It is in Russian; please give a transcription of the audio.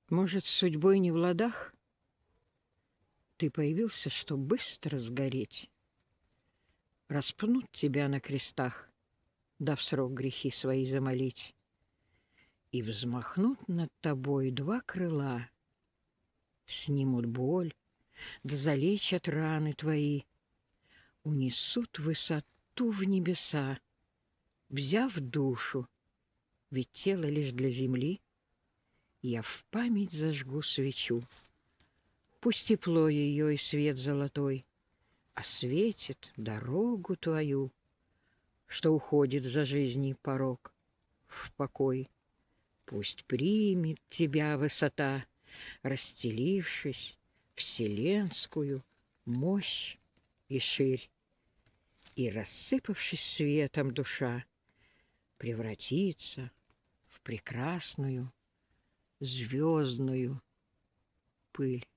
Может, с судьбой не в ладах? Ты появился, чтоб быстро сгореть. Распнут тебя на крестах, дав срок грехи свои замолить. И взмахнут над тобой два крыла, снимут боль, да залечат раны твои, унесут высоту в небеса, взяв душу, ведь тело лишь для земли. Я в память зажгу свечу, пусть тепло ее и свет золотой осветит дорогу твою, что уходит за жизней порог в покой. Пусть примет тебя высота, расстелившись вселенскую мощь и ширь, и, рассыпавшись светом, душа превратится в прекрасную звездную пыль.